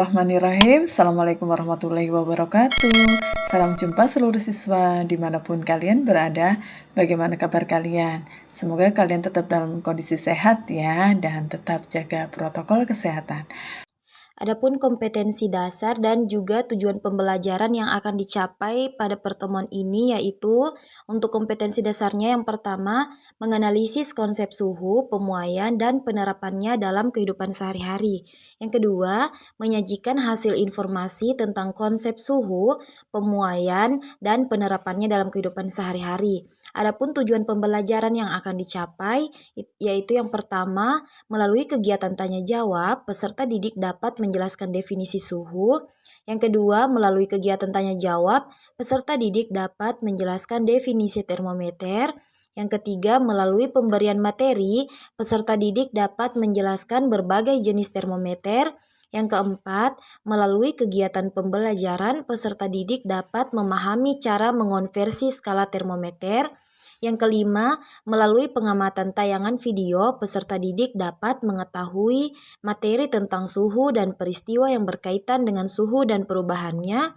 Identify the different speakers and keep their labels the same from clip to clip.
Speaker 1: Bismillahirrahmanirrahim. Assalamualaikum warahmatullahi wabarakatuh. Salam jumpa seluruh siswa dimanapun kalian berada. Bagaimana kabar kalian? Semoga kalian tetap dalam kondisi sehat ya, dan tetap jaga protokol kesehatan.
Speaker 2: Adapun kompetensi dasar dan juga tujuan pembelajaran yang akan dicapai pada pertemuan ini yaitu untuk kompetensi dasarnya yang pertama menganalisis konsep suhu, pemuaian, dan penerapannya dalam kehidupan sehari-hari. Yang kedua, menyajikan hasil informasi tentang konsep suhu, pemuaian, dan penerapannya dalam kehidupan sehari-hari. Adapun tujuan pembelajaran yang akan dicapai yaitu yang pertama melalui kegiatan tanya jawab, peserta didik dapat menjelaskan definisi suhu. Yang kedua, melalui kegiatan tanya jawab, peserta didik dapat menjelaskan definisi termometer. Yang ketiga, melalui pemberian materi, peserta didik dapat menjelaskan berbagai jenis termometer. Yang keempat, melalui kegiatan pembelajaran, peserta didik dapat memahami cara mengonversi skala termometer. Yang kelima, melalui pengamatan tayangan video, peserta didik dapat mengetahui materi tentang suhu dan peristiwa yang berkaitan dengan suhu dan perubahannya.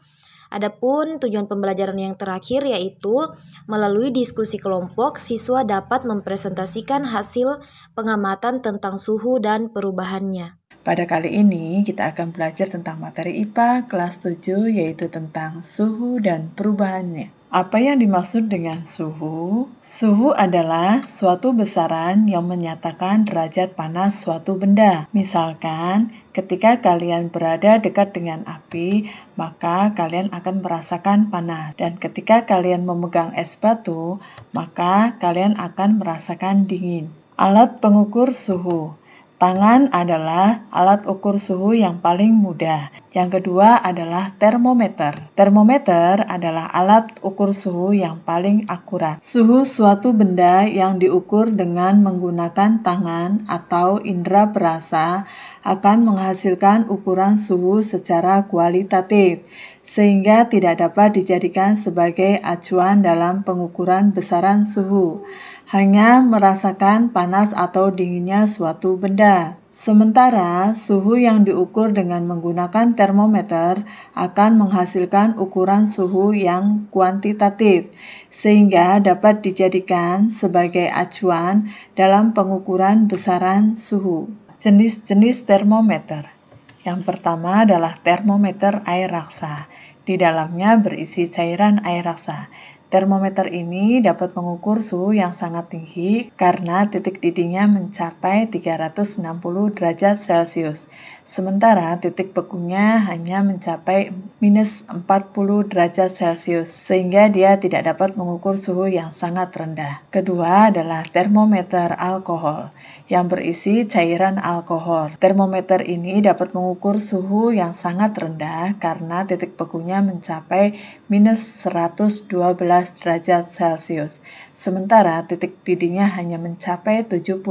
Speaker 2: Adapun tujuan pembelajaran yang terakhir yaitu melalui diskusi kelompok, siswa dapat mempresentasikan hasil pengamatan tentang suhu dan perubahannya.
Speaker 1: Pada kali ini kita akan belajar tentang materi IPA kelas 7 yaitu tentang suhu dan perubahannya. Apa yang dimaksud dengan suhu? Suhu adalah suatu besaran yang menyatakan derajat panas suatu benda. Misalkan, ketika kalian berada dekat dengan api, maka kalian akan merasakan panas. Dan ketika kalian memegang es batu, maka kalian akan merasakan dingin. Alat pengukur suhu. Tangan adalah alat ukur suhu yang paling mudah. Yang kedua adalah termometer. Termometer adalah alat ukur suhu yang paling akurat. Suhu suatu benda yang diukur dengan menggunakan tangan atau indera perasa akan menghasilkan ukuran suhu secara kualitatif, sehingga tidak dapat dijadikan sebagai acuan dalam pengukuran besaran suhu. Hanya merasakan panas atau dinginnya suatu benda. Sementara suhu yang diukur dengan menggunakan termometer akan menghasilkan ukuran suhu yang kuantitatif, sehingga dapat dijadikan sebagai acuan dalam pengukuran besaran suhu. Jenis-jenis termometer. Yang pertama adalah termometer air raksa. Di dalamnya berisi cairan air raksa. Termometer ini dapat mengukur suhu yang sangat tinggi karena titik didihnya mencapai 360 derajat Celcius. Sementara titik bekunya hanya mencapai minus 40 derajat Celcius, sehingga dia tidak dapat mengukur suhu yang sangat rendah. Kedua adalah termometer alkohol yang berisi cairan alkohol. Termometer ini dapat mengukur suhu yang sangat rendah karena titik bekunya mencapai minus 112 derajat Celcius. Sementara titik didihnya hanya mencapai 78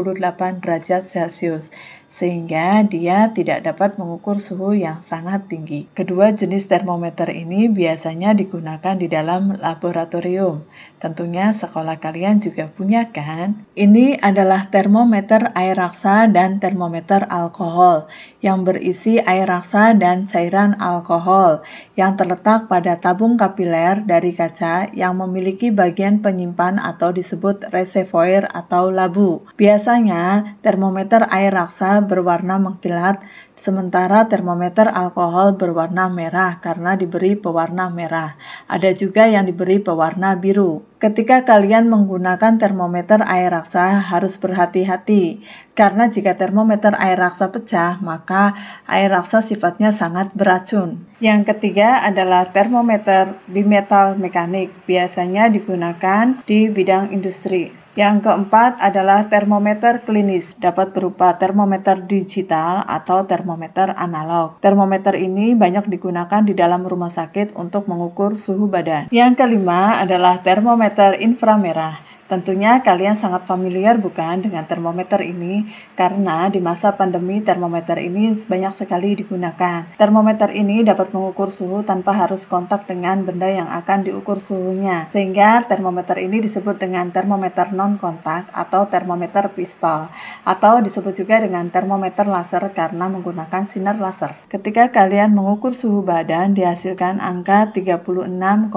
Speaker 1: derajat Celcius, sehingga dia tidak dapat mengukur suhu yang sangat tinggi. Kedua jenis termometer ini biasanya digunakan di dalam laboratorium. Tentunya sekolah kalian juga punya kan? Ini adalah termometer air raksa dan termometer alkohol yang berisi air raksa dan cairan alkohol yang terletak pada tabung kapiler dari kaca yang memiliki bagian penyimpan atau disebut reservoir atau labu. Biasanya termometer air raksa berwarna mengkilat, sementara termometer alkohol berwarna merah karena diberi pewarna merah. Ada juga yang diberi pewarna biru. Ketika kalian menggunakan termometer air raksa harus berhati-hati, karena jika termometer air raksa pecah, maka air raksa sifatnya sangat beracun. Yang ketiga adalah termometer bimetal mekanik, biasanya digunakan di bidang industri. Yang keempat adalah termometer klinis, dapat berupa termometer digital atau termometer analog. Termometer ini banyak digunakan di dalam rumah sakit untuk mengukur suhu badan. Yang kelima adalah termometer inframerah. Tentunya kalian sangat familiar bukan dengan termometer ini, karena di masa pandemi termometer ini banyak sekali digunakan. Termometer ini dapat mengukur suhu tanpa harus kontak dengan benda yang akan diukur suhunya, sehingga termometer ini disebut dengan termometer non-kontak atau termometer pistol, atau disebut juga dengan termometer laser karena menggunakan sinar laser. Ketika kalian mengukur suhu badan, dihasilkan angka 36,5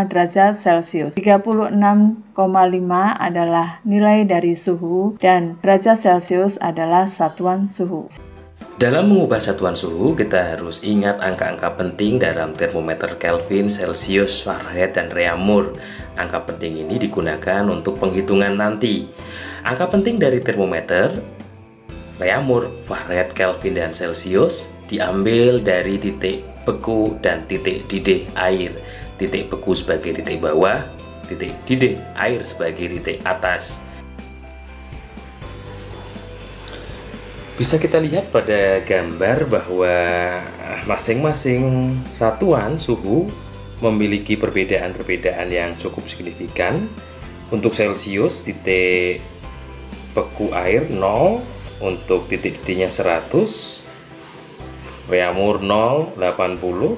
Speaker 1: derajat Celcius. 36,5 adalah nilai dari suhu dan derajat Celcius adalah satuan suhu.
Speaker 3: Dalam mengubah satuan suhu, kita harus ingat angka-angka penting dalam termometer Kelvin, Celsius, Fahrenheit, dan Reaumur. Angka penting ini digunakan untuk penghitungan nanti. Angka penting dari termometer Reaumur, Fahrenheit, Kelvin, dan Celsius diambil dari titik beku dan titik didih air. Titik beku sebagai titik bawah, titik didih air sebagai titik atas. Bisa kita lihat pada gambar bahwa masing-masing satuan suhu memiliki perbedaan-perbedaan yang cukup signifikan. Untuk Celsius, titik beku air 0, untuk titik didihnya 100, Reaumur 0, 80,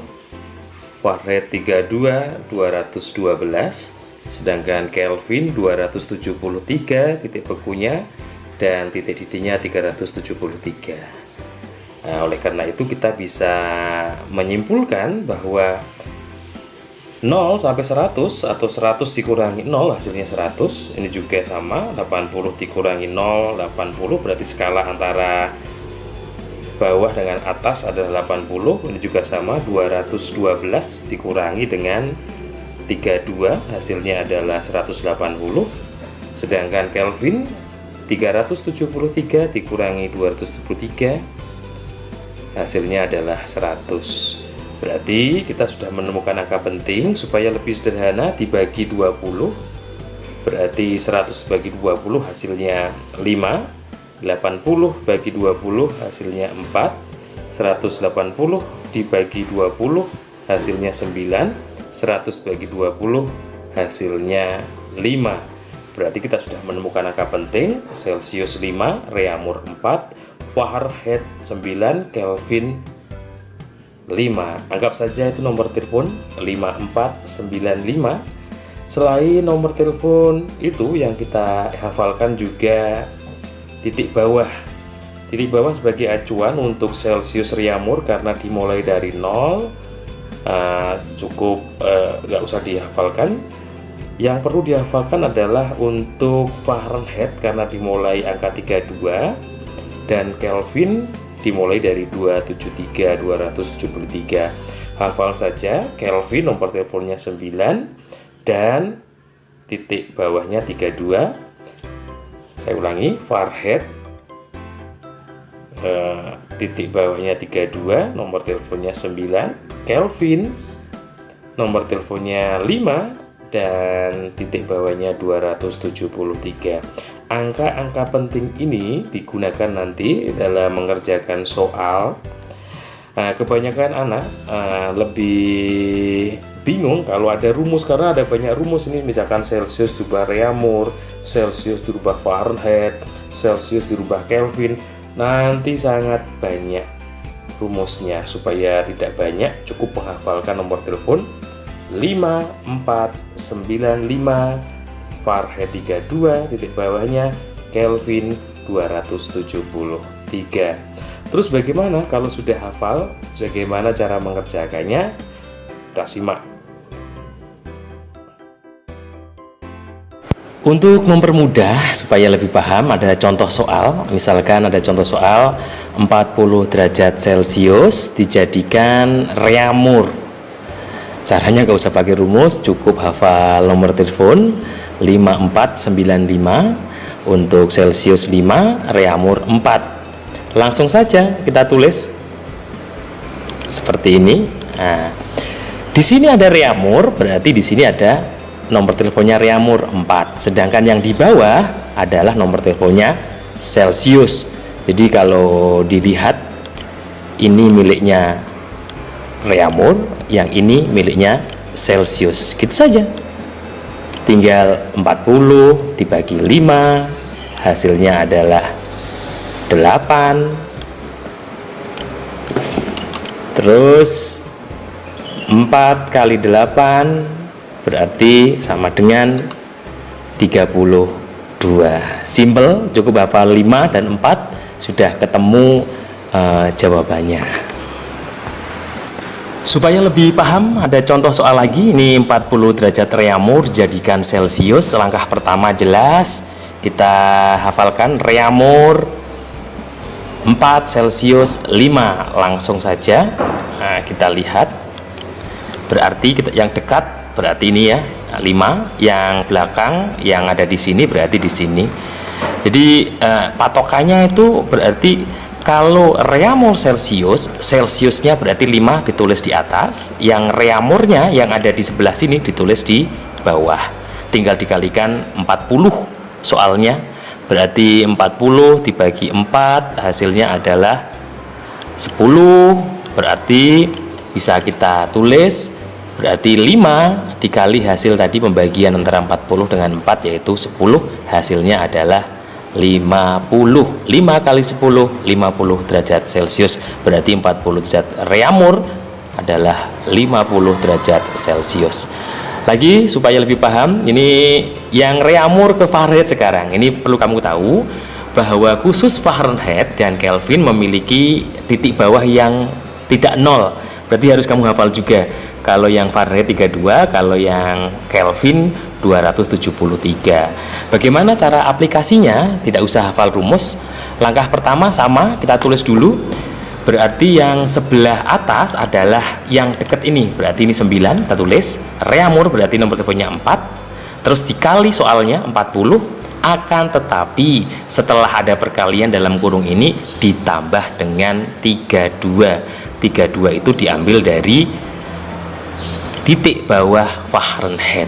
Speaker 3: Fahrenheit 32, 212, sedangkan Kelvin 273 titik bekunya dan titik didihnya 373. Nah, oleh karena itu kita bisa menyimpulkan bahwa 0 sampai 100 atau 100 dikurangi 0 hasilnya 100. Ini juga sama, 80 dikurangi 0, 80, berarti skala antara bawah dengan atas adalah 80. Ini juga sama, 212 dikurangi dengan 32 hasilnya adalah 180. Sedangkan Kelvin 373 dikurangi 273 hasilnya adalah 100. Berarti kita sudah menemukan angka penting. Supaya lebih sederhana, dibagi 20, berarti 100 bagi 20 hasilnya 5, 80 bagi 20 hasilnya 4, 180 dibagi 20 hasilnya 9, 100 bagi 20 hasilnya 5. Berarti kita sudah menemukan angka penting. Celsius 5, Reaumur 4, Fahrenheit 9, Kelvin 5. Anggap saja itu nomor telepon 5495. Selain nomor telepon itu, yang kita hafalkan juga titik bawah. Titik bawah sebagai acuan untuk Celsius, Reaumur karena dimulai dari 0, cukup nggak usah dihafalkan. Yang perlu dihafalkan adalah untuk Fahrenheit karena dimulai angka 32 dan Kelvin dimulai dari 273, 273. Hafal saja, Kelvin nomor teleponnya 9 dan titik bawahnya 32. Saya ulangi, Fahrenheit titik bawahnya 32, nomor teleponnya 9, Kelvin nomor teleponnya 5 dan titik bawahnya 273. Angka-angka penting ini digunakan nanti dalam mengerjakan soal. Kebanyakan anak lebih bingung kalau ada rumus, karena ada banyak rumus ini, misalkan Celsius dirubah Reaumur, Celsius dirubah Fahrenheit, Celsius dirubah Kelvin. Nanti sangat banyak rumusnya. Supaya tidak banyak, cukup menghafalkan nomor telepon 5495, Fahrenheit 32, titik bawahnya Kelvin 273. Terus bagaimana kalau sudah hafal? Bagaimana cara mengerjakannya? Kita simak. Untuk mempermudah supaya lebih paham, ada contoh soal. Misalkan ada contoh soal 40 derajat Celcius dijadikan Reaumur. Caranya nggak usah pakai rumus, cukup hafal nomor telepon 5495, untuk Celsius 5, Reaumur 4. Langsung saja kita tulis seperti ini. Nah, di sini ada Reaumur, berarti di sini ada nomor teleponnya Reaumur 4. Sedangkan yang di bawah adalah nomor teleponnya Celsius. Jadi kalau dilihat, ini miliknya Reaumur, yang ini miliknya Celsius. Gitu saja. tinggal 40 dibagi 5, hasilnya adalah 8. Terus 4 kali 8 berarti sama dengan 32. Simple, cukup hafal 5 dan 4 sudah ketemu jawabannya. Supaya lebih paham, ada contoh soal lagi. Ini 40 derajat reamur jadikan Celcius. Langkah pertama jelas, kita hafalkan reamur 4 Celcius 5. Langsung saja kita lihat. Berarti yang dekat berarti ini ya 5, yang belakang yang ada di sini berarti di sini. Jadi patokannya itu berarti kalau reamur Celcius, Celciusnya berarti 5 ditulis di atas, yang reamurnya yang ada di sebelah sini ditulis di bawah. Tinggal dikalikan 40 soalnya, berarti 40 dibagi 4 hasilnya adalah 10. Berarti bisa kita tulis berarti 5 dikali hasil tadi pembagian antara 40 dengan 4 yaitu 10, hasilnya adalah 50. 5 kali 10 50 derajat Celcius, berarti 40 derajat reamur adalah 50 derajat Celcius. Lagi supaya lebih paham, ini yang reamur ke Fahrenheit sekarang. Ini perlu kamu tahu bahwa khusus Fahrenheit dan Kelvin memiliki titik bawah yang tidak nol. Berarti harus kamu hafal juga. Kalau yang Fahrenheit 32, kalau yang Kelvin 273. Bagaimana cara aplikasinya? Tidak usah hafal rumus. Langkah pertama sama, kita tulis dulu. Berarti yang sebelah atas adalah yang dekat ini. Berarti ini 9, kita tulis. Reamur berarti nomor teleponnya 4. Terus dikali soalnya 40. Akan tetapi setelah ada perkalian dalam kurung ini ditambah dengan 32. 32 itu diambil dari titik bawah Fahrenheit.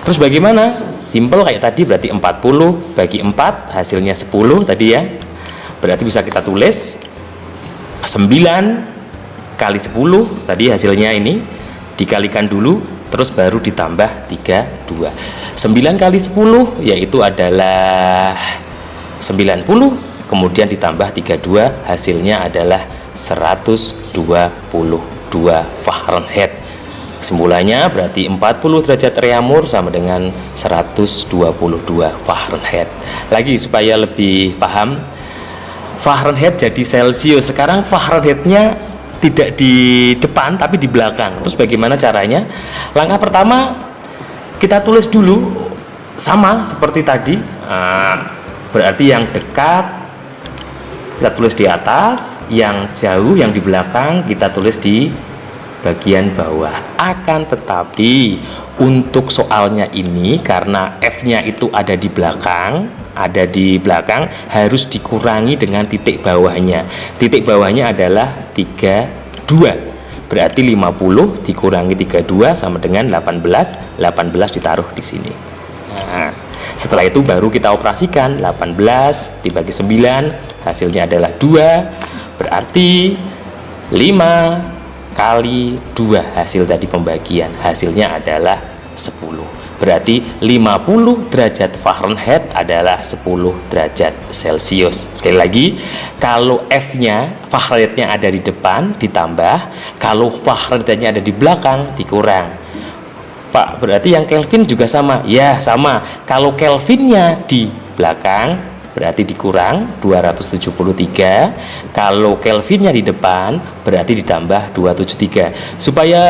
Speaker 3: Terus bagaimana? Simple kayak tadi, berarti 40 bagi 4 hasilnya 10 tadi ya. Berarti bisa kita tulis 9 kali 10 tadi hasilnya ini dikalikan dulu, terus baru ditambah 32. 9 kali 10 yaitu adalah 90, kemudian ditambah 32 hasilnya adalah 122 Fahrenheit. Kesimpulannya berarti 40 derajat reamur sama dengan 122 Fahrenheit. Lagi supaya lebih paham, Fahrenheit jadi Celcius. Sekarang Fahrenheitnya tidak di depan tapi di belakang. Terus bagaimana caranya? Langkah pertama kita tulis dulu sama seperti tadi. Berarti yang dekat kita tulis di atas, yang jauh yang di belakang kita tulis di bagian bawah. Akan tetapi untuk soalnya ini karena F-nya itu ada di belakang, harus dikurangi dengan titik bawahnya. Titik bawahnya adalah 32. Berarti 50 dikurangi 32 sama dengan 18. 18 ditaruh di sini. Nah, setelah itu baru kita operasikan. 18 dibagi 9 hasilnya adalah 2. Berarti 5 kali 2 hasil tadi pembagian, hasilnya adalah 10. Berarti 50 derajat Fahrenheit adalah 10 derajat Celcius. Sekali lagi, kalau F-nya Fahrenheit-nya ada di depan ditambah, kalau Fahrenheit-nya ada di belakang dikurang. Pak, berarti yang Kelvin juga sama? Ya, sama. Kalau Kelvinnya di belakang berarti dikurang 273. Kalau Kelvinnya di depan berarti ditambah 273. Supaya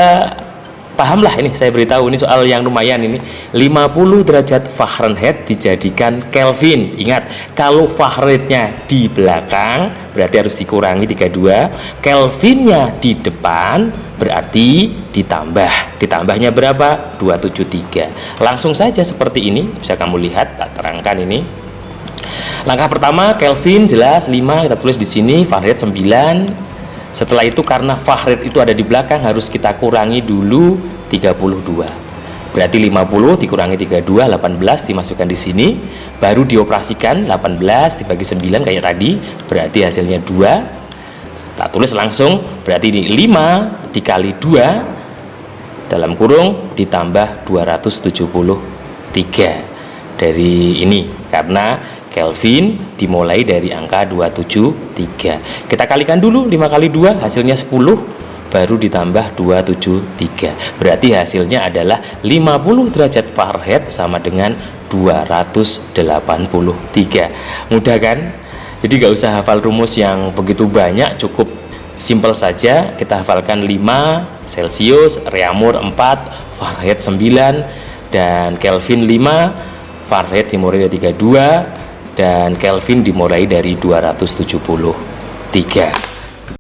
Speaker 3: pahamlah, ini saya beritahu, ini soal yang lumayan ini. 50 derajat Fahrenheit dijadikan Kelvin. Ingat, kalau Fahrenheitnya di belakang berarti harus dikurangi 32. Kelvinnya di depan berarti ditambah. Ditambahnya berapa? 273. Langsung saja seperti ini, bisa kamu lihat, tak terangkan ini. Langkah pertama Kelvin jelas 5, kita tulis di sini, Fahrenheit 9. Setelah itu karena Fahrenheit itu ada di belakang harus kita kurangi dulu 32. Berarti 50 dikurangi 32, 18 dimasukkan di sini, baru dioperasikan 18 dibagi 9 kayak tadi, berarti hasilnya 2. Tak tulis langsung, berarti ini 5 dikali 2 dalam kurung ditambah 273. dari ini, karena Kelvin dimulai dari angka 273. Kita kalikan dulu, 5 kali 2 hasilnya 10, baru ditambah 273. Berarti hasilnya adalah 50 derajat Fahrenheit sama dengan 283. Mudah kan? Jadi gak usah hafal rumus yang begitu banyak, cukup simpel saja. Kita hafalkan 5, Celcius, Reaumur 4, Fahrenheit 9, dan Kelvin 5, Fahrenheit dimulai dari 32, dan Kelvin dimulai dari 273.